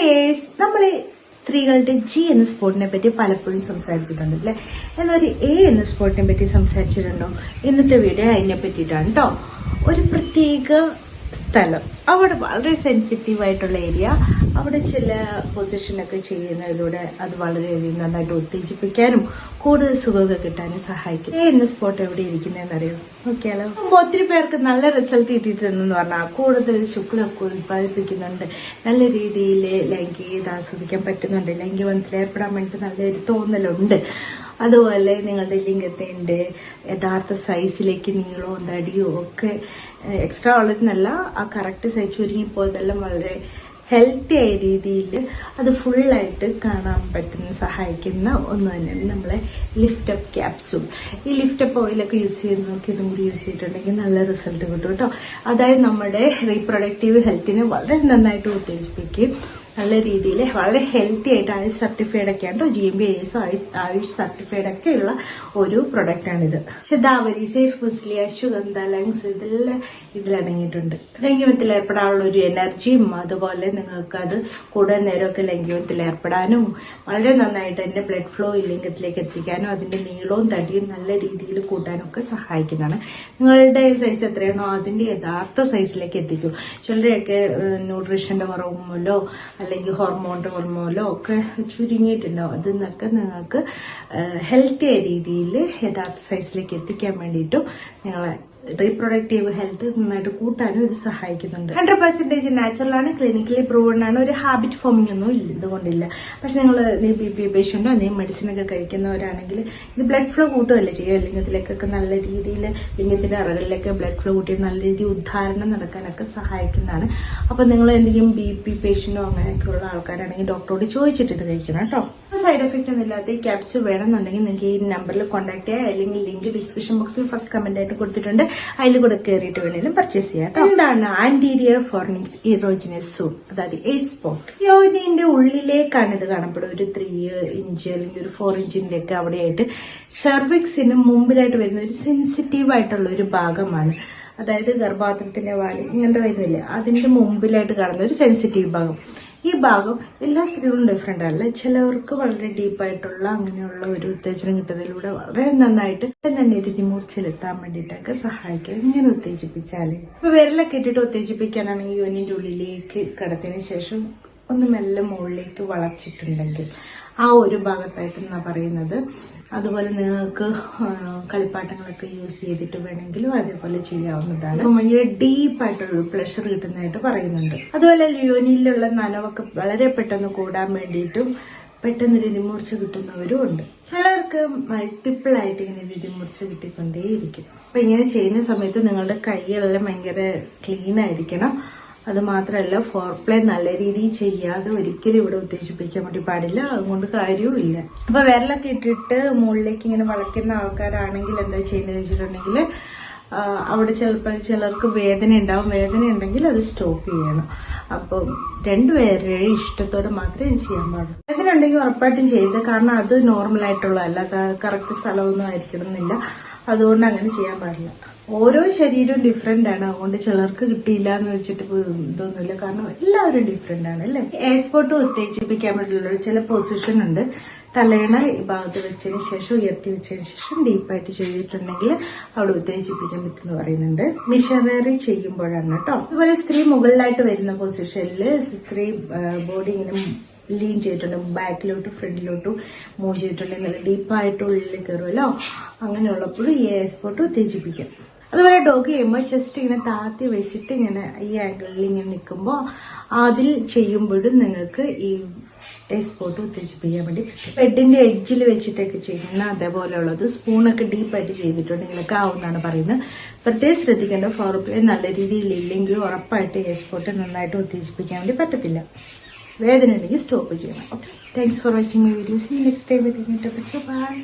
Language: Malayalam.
ഡിയേഴ്സ്, നമ്മൾ സ്ത്രീകളുടെ ജി എന്ന സ്പോട്ടിനെ പറ്റി പലപ്പോഴും സംസാരിച്ചിട്ടുണ്ട് അല്ലേ? എന്നൊരു എ എന്ന സ്പോട്ടിനെ പറ്റി സംസാരിച്ചിട്ടുണ്ടോ? ഇന്നത്തെ വീഡിയോ അതിനെ പറ്റിയിട്ടാണ് കേട്ടോ. ഒരു പ്രത്യേക സ്ഥലം, അവിടെ വളരെ സെൻസിറ്റീവ് ആയിട്ടുള്ള ഏരിയ, അവിടെ ചില പൊസിഷനൊക്കെ ചെയ്യുന്നതിലൂടെ അത് വളരെയധികം നന്നായിട്ട് ഉത്തേജിപ്പിക്കാനും കൂടുതൽ സുഖമൊക്കെ കിട്ടാനും സഹായിക്കും. എ എന്ന സ്പോട്ട് എവിടെ ഇരിക്കുന്നതെന്ന് അറിയാം, നോക്കിയാലോ. ഒത്തിരി പേർക്ക് നല്ല റിസൾട്ട് കിട്ടിയിട്ടുണ്ടെന്ന് പറഞ്ഞാൽ കൂടുതൽ ശുക്ലമൊക്കെ ഉത്പാദിപ്പിക്കുന്നുണ്ട്, നല്ല രീതിയിൽ ലൈംഗികത ആസ്വദിക്കാൻ പറ്റുന്നുണ്ട്, ലൈംഗികബന്ധത്തിൽ ഏർപ്പെടാൻ വേണ്ടിയിട്ട് നല്ലൊരു തോന്നലുണ്ട്. അതുപോലെ നിങ്ങളുടെ ലിംഗത്തിന്റെ യഥാർത്ഥ സൈസിലേക്ക് നീളവും തടിയോ ഒക്കെ എക്സ്ട്രാ ഉള്ളതെന്നല്ല, ആ കറക്റ്റ് സൈസ് ചുരുങ്ങിപ്പോയതെല്ലാം വളരെ ഹെൽത്തി ആയ രീതിയിൽ അത് ഫുള്ളായിട്ട് കാണാൻ പറ്റുന്ന സഹായിക്കുന്ന ഒന്ന് തന്നെയാണ് നമ്മളെ ലിഫ്റ്റ് അപ്പ് ക്യാപ്സൂൾ. ഈ ലിഫ്റ്റ് അപ്പ് ഓയിലൊക്കെ യൂസ് ചെയ്ത് നോക്കി ഇതും കൂടി യൂസ് ചെയ്തിട്ടുണ്ടെങ്കിൽ നല്ല റിസൾട്ട് കിട്ടും കേട്ടോ. അതായത് നമ്മുടെ റീപ്രൊഡക്റ്റീവ് ഹെൽത്തിനെ വളരെ നന്നായിട്ട് ഉത്തേജിപ്പിക്കും. നല്ല രീതിയിൽ വളരെ ഹെൽത്തി ആയിട്ട് ആയുഷ് സർട്ടിഫൈഡ് ഒക്കെ ആണ്, GMB ISO ആയുഷ് സർട്ടിഫൈഡ് ഒക്കെ ഉള്ള ഒരു പ്രൊഡക്റ്റ് ആണിത്. ശതാവരി, സേഫ് മുസ്ലി, അശ്വഗന്ധ, ലങ്സ് ഇതെല്ലാം ഇതിലടങ്ങിയിട്ടുണ്ട്. ലൈംഗികത്തിൽ ഏർപ്പെടാനുള്ള ഒരു എനർജിയും, അതുപോലെ നിങ്ങൾക്ക് അത് കൂടുതൽ നേരമൊക്കെ ലൈംഗികത്തിൽ ഏർപ്പെടാനും വളരെ നന്നായിട്ട് തന്നെ ബ്ലഡ് ഫ്ലോ ലിംഗത്തിലേക്ക് എത്തിക്കാനും അതിന്റെ നീളവും തടിയും നല്ല രീതിയിൽ കൂട്ടാനും ഒക്കെ സഹായിക്കുന്നതാണ്. നിങ്ങളുടെ സൈസ് എത്രയാണോ അതിന്റെ യഥാർത്ഥ സൈസിലേക്ക് എത്തിക്കും. ചിലരെയൊക്കെ ന്യൂട്രീഷന്റെ കുറവ് മൂലോ അല്ലെങ്കിൽ ഹോർമോണിലോ ഒക്കെ ചുരുങ്ങിയിട്ടുണ്ടാവും. അതിൽ നിന്നൊക്കെ നിങ്ങൾക്ക് ഹെൽത്തി ആയ രീതിയിൽ യഥാർത്ഥ സൈസിലേക്ക് എത്തിക്കാൻ വേണ്ടിയിട്ടും നിങ്ങളെ റീപ്രൊഡക്റ്റീവ് ഹെൽത്ത് നന്നായിട്ട് കൂട്ടാനും ഇത് സഹായിക്കുന്നുണ്ട്. 100% നാച്ചുറലാണ്, ക്ലിനിക്കലി പ്രൂവൺ ആണ്. ഒരു ഹാബിറ്റ് ഫോമിംഗ് ഒന്നും ഇതുകൊണ്ടില്ല. പക്ഷെ നിങ്ങൾ BP പേഷ്യന്റോ എന്തെങ്കിലും മെഡിസിൻ ഒക്കെ കഴിക്കുന്നവരാണെങ്കിൽ ഇത് ബ്ലഡ് ഫ്ലോ കൂട്ടുകയല്ലേ ചെയ്യുക, ലിംഗത്തിലേക്കൊക്കെ നല്ല രീതിയിൽ ലിംഗത്തിന്റെ അറകളിലൊക്കെ ബ്ലഡ് ഫ്ലോ കൂട്ടി നല്ല രീതിയിൽ ഉദ്ധാരണം നടക്കാനൊക്കെ സഹായിക്കുന്നതാണ്. അപ്പൊ നിങ്ങൾ എന്തെങ്കിലും BP പേഷ്യന്റോ അങ്ങനെയൊക്കെ ഉള്ള ആൾക്കാരാണെങ്കിൽ ഡോക്ടറോട് ചോദിച്ചിട്ട് ഇത് കഴിക്കണം കേട്ടോ. സൈഡ് എഫക്റ്റ് ഒന്നും ഇല്ലാത്ത ഈ ക്യാപ്സ്യൂൾ വേണമെന്നുണ്ടെങ്കിൽ നിങ്ങൾക്ക് ഈ നമ്പറിൽ കോൺടാക്ട് ചെയ്യാം, അല്ലെങ്കിൽ ലിങ്ക് ഡിസ്ക്രിപ്ഷൻ ബോക്സിൽ ഫസ്റ്റ് കമന്റ് ആയിട്ട് കൊടുത്തിട്ടുണ്ട്, അതിൽ കൂടെ കയറിയിട്ട് വേണമെങ്കിലും പർച്ചേസ് ചെയ്യാം. എന്താണ് ആന്റീരിയർ ഫോർണിക്സ് ഇറോജിനസ് സോൺ, അതായത് എ സ്പോട്ട്? യോനിന്റെ ഉള്ളിലേക്കാണ് ഇത് കാണപ്പെടുക. ഒരു 3 ഇഞ്ച് അല്ലെങ്കിൽ ഒരു 4 ഇഞ്ചിന്റെ ഒക്കെ അവിടെയായിട്ട് സെർവിക്സിന് മുമ്പിലായിട്ട് വരുന്ന ഒരു സെൻസിറ്റീവ് ആയിട്ടുള്ള ഒരു ഭാഗമാണ്. അതായത് ഗർഭാത്രത്തിന്റെ വാല് ഇങ്ങനത്തെ വരുന്നില്ലേ, അതിന്റെ മുമ്പിലായിട്ട് കാണുന്ന ഒരു സെൻസിറ്റീവ് ഭാഗം. ഈ ഭാഗം എല്ലാ സ്ത്രീകളും ഡിഫറെന്റ് അല്ല. ചിലവർക്ക് വളരെ ഡീപ്പായിട്ടുള്ള അങ്ങനെയുള്ള ഒരു ഉത്തേജനം കിട്ടുന്നതിലൂടെ വളരെ നന്നായിട്ട് തന്നെ രതിമൂർച്ചയിലെത്താൻ വേണ്ടിയിട്ടൊക്കെ സഹായിക്കും ഇങ്ങനെ ഉത്തേജിപ്പിച്ചാല്. ഇപ്പൊ വിരലൊക്കെ ഇട്ടിട്ട് ഉത്തേജിപ്പിക്കാനാണെങ്കിൽ യോനിന്റെ ഉള്ളിലേക്ക് കടത്തിന് ശേഷം ഒന്ന് മെല്ലെ മുകളിലേക്ക് വളച്ചിട്ടുണ്ടെങ്കിൽ ആ ഒരു ഭാഗത്തായിട്ട് എന്നാ പറയുന്നത്. അതുപോലെ നിങ്ങൾക്ക് കളിപ്പാട്ടങ്ങളൊക്കെ യൂസ് ചെയ്തിട്ട് വേണമെങ്കിലും അതേപോലെ ചെയ്യാവുന്നതാണ്. ഭയങ്കര ഡീപ്പായിട്ടുള്ള പ്ലഷർ കിട്ടുന്നതായിട്ട് പറയുന്നുണ്ട്. അതുപോലെ യോനിയിലുള്ള നനവൊക്കെ വളരെ പെട്ടെന്ന് കൂടാൻ വേണ്ടിയിട്ടും പെട്ടെന്ന് രതിമൂർച്ച കിട്ടുന്നവരും ഉണ്ട്. ചിലർക്ക് മൾട്ടിപ്പിൾ ആയിട്ട് ഇങ്ങനെ രതിമൂർച്ച കിട്ടിക്കൊണ്ടേയിരിക്കും. അപ്പൊ ഇങ്ങനെ ചെയ്യുന്ന സമയത്ത് നിങ്ങളുടെ കൈയെല്ലാം ഭയങ്കര ക്ലീൻ ആയിരിക്കണം. അത് മാത്രമല്ല ഫോർപ്ലേ നല്ല രീതിയിൽ ചെയ്യാതെ ഒരിക്കലും ഇവിടെ ഉത്തേജിപ്പിക്കാൻ വേണ്ടി പാടില്ല, അതുകൊണ്ട് കാര്യവുമില്ല. അപ്പൊ വിരലൊക്കെ ഇട്ടിട്ട് മുകളിലേക്ക് ഇങ്ങനെ വളയ്ക്കുന്ന ആൾക്കാരാണെങ്കിൽ എന്താ ചെയ്യുന്നത് വെച്ചിട്ടുണ്ടെങ്കിൽ അവിടെ ചിലർക്ക് വേദന ഉണ്ടാവും. വേദന ഉണ്ടെങ്കിൽ അത് സ്റ്റോപ്പ് ചെയ്യണം. അപ്പം രണ്ടുപേരുടെ ഇഷ്ടത്തോടെ മാത്രമേ ഇത് ചെയ്യാൻ പാടുള്ളൂ. വേദന ഉണ്ടെങ്കിൽ ഉറപ്പായിട്ടും ചെയ്ത്, കാരണം അത് നോർമൽ ആയിട്ടുള്ളതല്ല, കറക്റ്റ് സ്ഥലമൊന്നും ആയിരിക്കണം എന്നില്ല, അതുകൊണ്ട് അങ്ങനെ ചെയ്യാൻ പാടില്ല. ഓരോ ശരീരവും ഡിഫറെന്റ് ആണ്, അതുകൊണ്ട് ചിലർക്ക് കിട്ടിയില്ല എന്ന് വെച്ചിട്ട് ഇതൊന്നുമില്ല, കാരണം എല്ലാവരും ഡിഫറെന്റ് ആണ് അല്ലേ. എയർസ്പോട്ട് ഉത്തേജിപ്പിക്കാൻ വേണ്ടിയുള്ള ചില പൊസിഷൻ ഉണ്ട്. തലയണ ഈ ഭാഗത്ത് വെച്ചതിന് ശേഷം ഉയർത്തി വെച്ചതിന് ശേഷം ഡീപ്പായിട്ട് ചെയ്തിട്ടുണ്ടെങ്കിൽ അവിടെ ഉത്തേജിപ്പിക്കാൻ പറ്റുമെന്ന് പറയുന്നുണ്ട്. മിഷനറി ചെയ്യുമ്പോഴാണ് കേട്ടോ. അതുപോലെ സ്ത്രീ മുകളിലായിട്ട് വരുന്ന പൊസിഷനിൽ സ്ത്രീ ബോഡി ഇങ്ങനെ ലീൻ ചെയ്തിട്ടുണ്ട്, ബാക്കിലോട്ടും ഫ്രണ്ടിലോട്ടും മൂവ് ചെയ്തിട്ടുണ്ടെങ്കിൽ നല്ല ഡീപ്പായിട്ട് ഉള്ളിൽ കയറുമല്ലോ. അങ്ങനെയുള്ളപ്പോഴും ഈ എയർസ്പോട്ട് ഉത്തേജിപ്പിക്കാം. അതുപോലെ ഡോഗ് ചെയ്യുമ്പോൾ ജസ്റ്റ് ഇങ്ങനെ താത്തി വെച്ചിട്ട് ഇങ്ങനെ ഈ ആംഗിളിൽ ഇങ്ങനെ നിൽക്കുമ്പോൾ അതിൽ ചെയ്യുമ്പോഴും നിങ്ങൾക്ക് ഈ എയർസ്പോട്ട് ഉത്തേജിപ്പിക്കാൻ വേണ്ടി പറ്റും. ബെഡിന്റെ എഡ്ജിൽ വെച്ചിട്ടൊക്കെ ചെയ്യുന്ന അതേപോലെയുള്ളത് സ്പൂണൊക്കെ ഡീപ്പായിട്ട് ചെയ്തിട്ടുണ്ടെങ്കിലൊക്കെ ആവുമെന്നാണ് പറയുന്നത്. പ്രത്യേകം ശ്രദ്ധിക്കേണ്ട, ഫോർപ്ലേ നല്ല രീതിയിൽ ഇല്ലെങ്കിൽ ഉറപ്പായിട്ട് എയർസ്പോട്ട് നന്നായിട്ട് ഉത്തേജിപ്പിക്കാൻ വേണ്ടി പറ്റത്തില്ല. വേദന ഉണ്ടെങ്കിൽ സ്റ്റോപ്പ് ചെയ്യണം. Okay, thanks for watching my videos. Next time by.